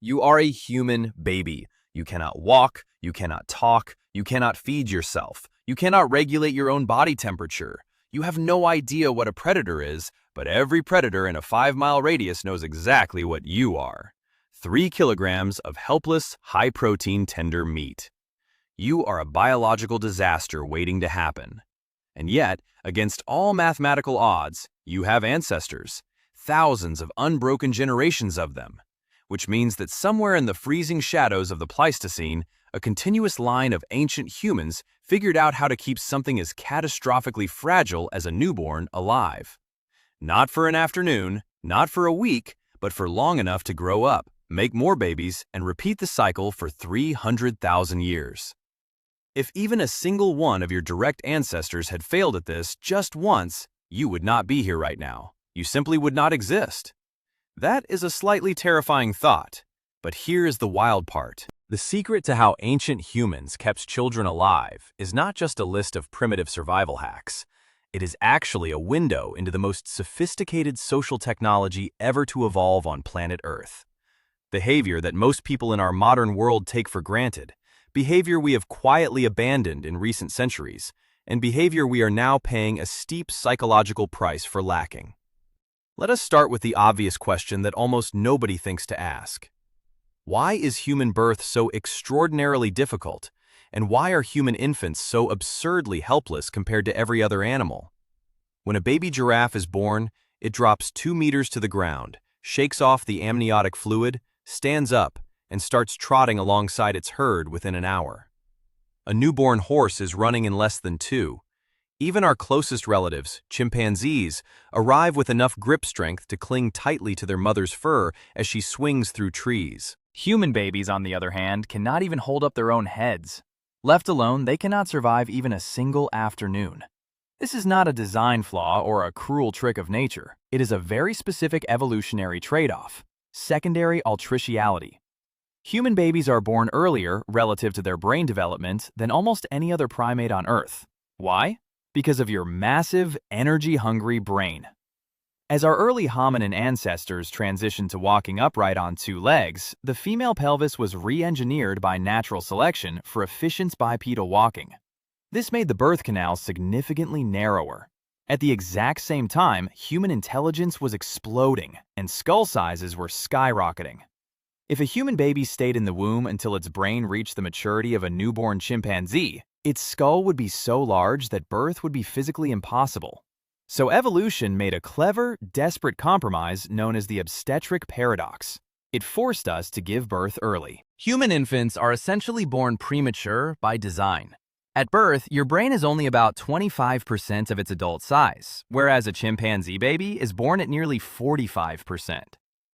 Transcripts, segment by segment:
You are a human baby. You cannot walk, you cannot talk, you cannot feed yourself, you cannot regulate your own body temperature. You have no idea what a predator is, but every predator in a 5-mile radius knows exactly what you are. 3 kilograms of helpless, high-protein, tender meat. You are a biological disaster waiting to happen. And yet, against all mathematical odds, you have ancestors, thousands of unbroken generations of them, which means that somewhere in the freezing shadows of the Pleistocene, a continuous line of ancient humans figured out how to keep something as catastrophically fragile as a newborn alive. Not for an afternoon, not for a week, but for long enough to grow up, make more babies, and repeat the cycle for 300,000 years. If even a single one of your direct ancestors had failed at this just once, you would not be here right now. You simply would not exist. That is a slightly terrifying thought, but here is the wild part. The secret to how ancient humans kept children alive is not just a list of primitive survival hacks. It is actually a window into the most sophisticated social technology ever to evolve on planet Earth. Behavior that most people in our modern world take for granted, behavior we have quietly abandoned in recent centuries, and behavior we are now paying a steep psychological price for lacking. Let us start with the obvious question that almost nobody thinks to ask. Why is human birth so extraordinarily difficult, and why are human infants so absurdly helpless compared to every other animal? When a baby giraffe is born, it drops 2 meters to the ground, shakes off the amniotic fluid, stands up, and starts trotting alongside its herd within an hour. A newborn horse is running in less than 2. Even our closest relatives, chimpanzees, arrive with enough grip strength to cling tightly to their mother's fur as she swings through trees. Human babies, on the other hand, cannot even hold up their own heads. Left alone, they cannot survive even a single afternoon. This is not a design flaw or a cruel trick of nature. It is a very specific evolutionary trade-off: secondary altriciality. Human babies are born earlier, relative to their brain development, than almost any other primate on Earth. Why? Because of your massive, energy-hungry brain. As our early hominin ancestors transitioned to walking upright on 2 legs, the female pelvis was re-engineered by natural selection for efficient bipedal walking. This made the birth canal significantly narrower. At the exact same time, human intelligence was exploding, and skull sizes were skyrocketing. If a human baby stayed in the womb until its brain reached the maturity of a newborn chimpanzee, its skull would be so large that birth would be physically impossible. So evolution made a clever, desperate compromise known as the obstetric paradox. It forced us to give birth early. Human infants are essentially born premature by design. At birth, your brain is only about 25% of its adult size, whereas a chimpanzee baby is born at nearly 45%.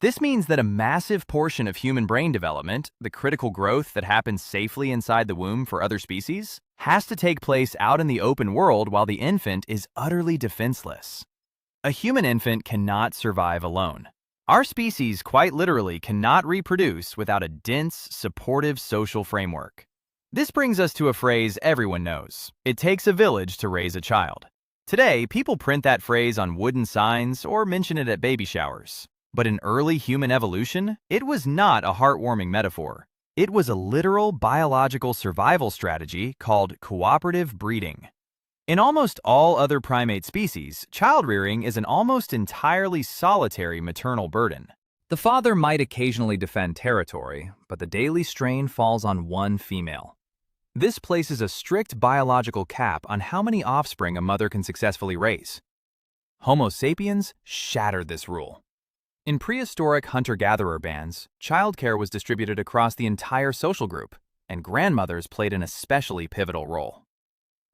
This means that a massive portion of human brain development, the critical growth that happens safely inside the womb for other species, has to take place out in the open world while the infant is utterly defenseless. A human infant cannot survive alone. Our species quite literally cannot reproduce without a dense, supportive social framework. This brings us to a phrase everyone knows: it takes a village to raise a child. Today, people print that phrase on wooden signs or mention it at baby showers. But in early human evolution, it was not a heartwarming metaphor. It was a literal biological survival strategy called cooperative breeding. In almost all other primate species, child-rearing is an almost entirely solitary maternal burden. The father might occasionally defend territory, but the daily strain falls on one female. This places a strict biological cap on how many offspring a mother can successfully raise. Homo sapiens shattered this rule. In prehistoric hunter-gatherer bands, childcare was distributed across the entire social group, and grandmothers played an especially pivotal role.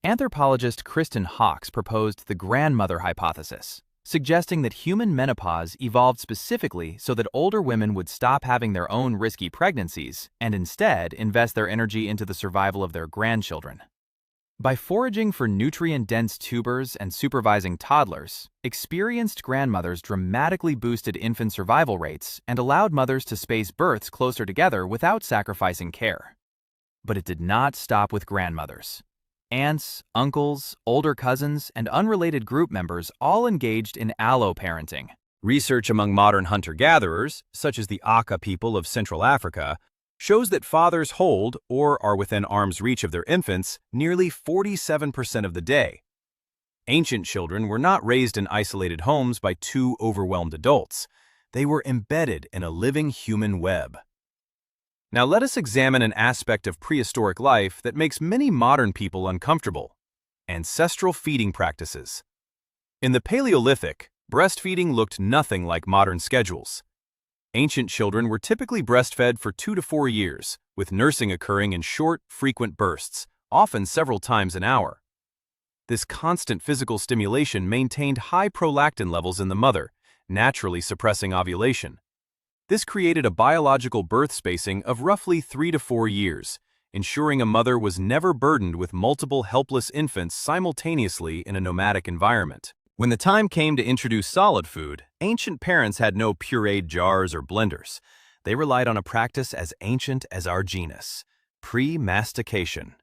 Anthropologist Kristen Hawkes proposed the grandmother hypothesis, suggesting that human menopause evolved specifically so that older women would stop having their own risky pregnancies and instead invest their energy into the survival of their grandchildren. By foraging for nutrient-dense tubers and supervising toddlers, experienced grandmothers dramatically boosted infant survival rates and allowed mothers to space births closer together without sacrificing care. But it did not stop with grandmothers. Aunts, uncles, older cousins, and unrelated group members all engaged in alloparenting, Research among modern hunter-gatherers, such as the Aka people of Central Africa, shows that fathers hold, or are within arm's reach of their infants, nearly 47% of the day. Ancient children were not raised in isolated homes by two overwhelmed adults. They were embedded in a living human web. Now let us examine an aspect of prehistoric life that makes many modern people uncomfortable: ancestral feeding practices. In the Paleolithic, breastfeeding looked nothing like modern schedules. Ancient children were typically breastfed for 2 to 4 years, with nursing occurring in short, frequent bursts, often several times an hour. This constant physical stimulation maintained high prolactin levels in the mother, naturally suppressing ovulation. This created a biological birth spacing of roughly 3 to 4 years, ensuring a mother was never burdened with multiple helpless infants simultaneously in a nomadic environment. When the time came to introduce solid food, ancient parents had no pureed jars or blenders. They relied on a practice as ancient as our genus: pre-mastication.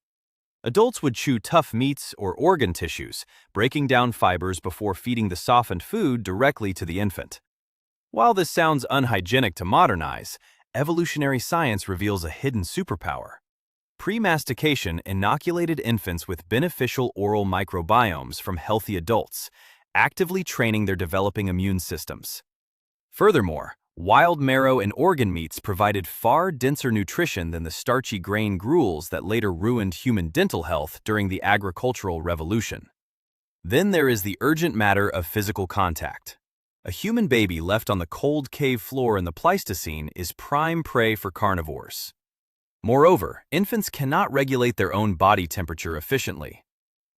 Adults would chew tough meats or organ tissues, breaking down fibers before feeding the softened food directly to the infant. While this sounds unhygienic to modern eyes, evolutionary science reveals a hidden superpower. Pre-mastication inoculated infants with beneficial oral microbiomes from healthy adults, actively training their developing immune systems. Furthermore, wild marrow and organ meats provided far denser nutrition than the starchy grain gruels that later ruined human dental health during the agricultural revolution. Then there is the urgent matter of physical contact. A human baby left on the cold cave floor in the Pleistocene is prime prey for carnivores. Moreover, infants cannot regulate their own body temperature efficiently.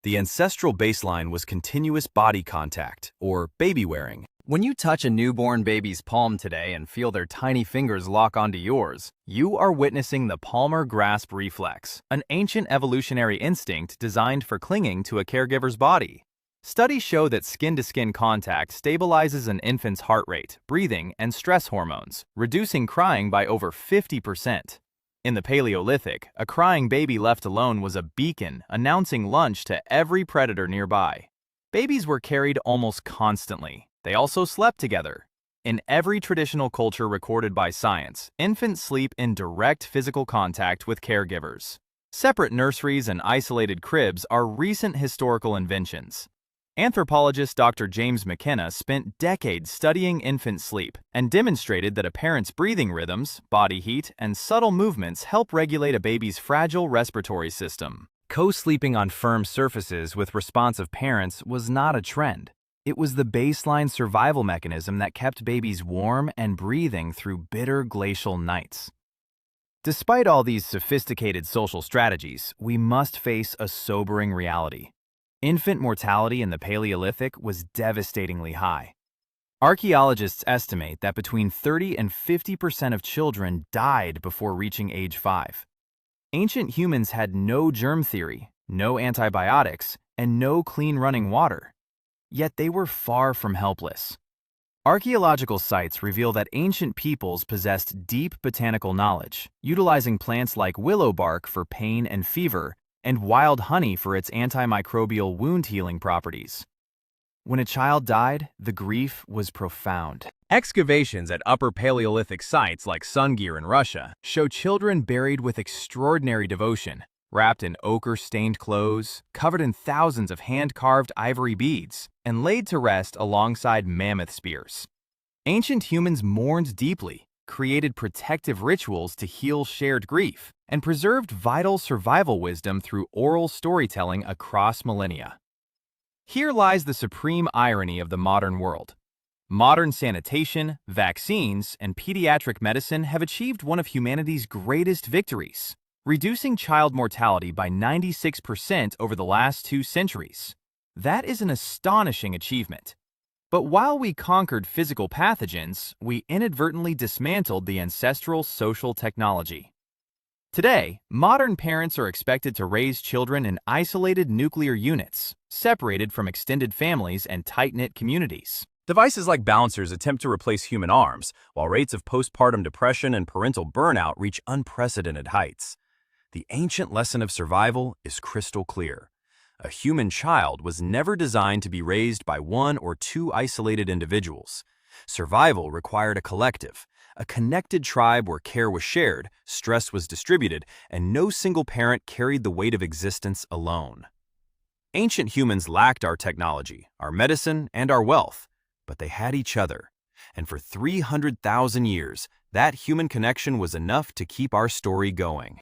The ancestral baseline was continuous body contact, or baby wearing. When you touch a newborn baby's palm today and feel their tiny fingers lock onto yours, you are witnessing the palmar grasp reflex, an ancient evolutionary instinct designed for clinging to a caregiver's body. Studies show that skin-to-skin contact stabilizes an infant's heart rate, breathing, and stress hormones, reducing crying by over 50%. In the Paleolithic, a crying baby left alone was a beacon announcing lunch to every predator nearby. Babies were carried almost constantly. They also slept together. In every traditional culture recorded by science, infants sleep in direct physical contact with caregivers. Separate nurseries and isolated cribs are recent historical inventions. Anthropologist Dr. James McKenna spent decades studying infant sleep and demonstrated that a parent's breathing rhythms, body heat, and subtle movements help regulate a baby's fragile respiratory system. Co-sleeping on firm surfaces with responsive parents was not a trend. It was the baseline survival mechanism that kept babies warm and breathing through bitter glacial nights. Despite all these sophisticated social strategies, we must face a sobering reality. Infant mortality in the Paleolithic was devastatingly high. Archaeologists estimate that between 30 and 50% of children died before reaching age 5. Ancient humans had no germ theory, no antibiotics, and no clean running water. Yet they were far from helpless. Archaeological sites reveal that ancient peoples possessed deep botanical knowledge, utilizing plants like willow bark for pain and fever, and wild honey for its antimicrobial wound healing properties. When a child died, the grief was profound. Excavations at Upper Paleolithic sites like Sungir in Russia show children buried with extraordinary devotion, wrapped in ochre-stained clothes, covered in thousands of hand-carved ivory beads, and laid to rest alongside mammoth spears. Ancient humans mourned deeply, created protective rituals to heal shared grief, and preserved vital survival wisdom through oral storytelling across millennia. Here lies the supreme irony of the modern world. Modern sanitation, vaccines, and pediatric medicine have achieved one of humanity's greatest victories, reducing child mortality by 96% over the last 2 centuries. That is an astonishing achievement. But while we conquered physical pathogens, we inadvertently dismantled the ancestral social technology. Today, modern parents are expected to raise children in isolated nuclear units, separated from extended families and tight-knit communities. Devices like bouncers attempt to replace human arms, while rates of postpartum depression and parental burnout reach unprecedented heights. The ancient lesson of survival is crystal clear. A human child was never designed to be raised by 1 or 2 isolated individuals. Survival required a collective, a connected tribe where care was shared, stress was distributed, and no single parent carried the weight of existence alone. Ancient humans lacked our technology, our medicine, and our wealth, but they had each other. And for 300,000 years, that human connection was enough to keep our story going.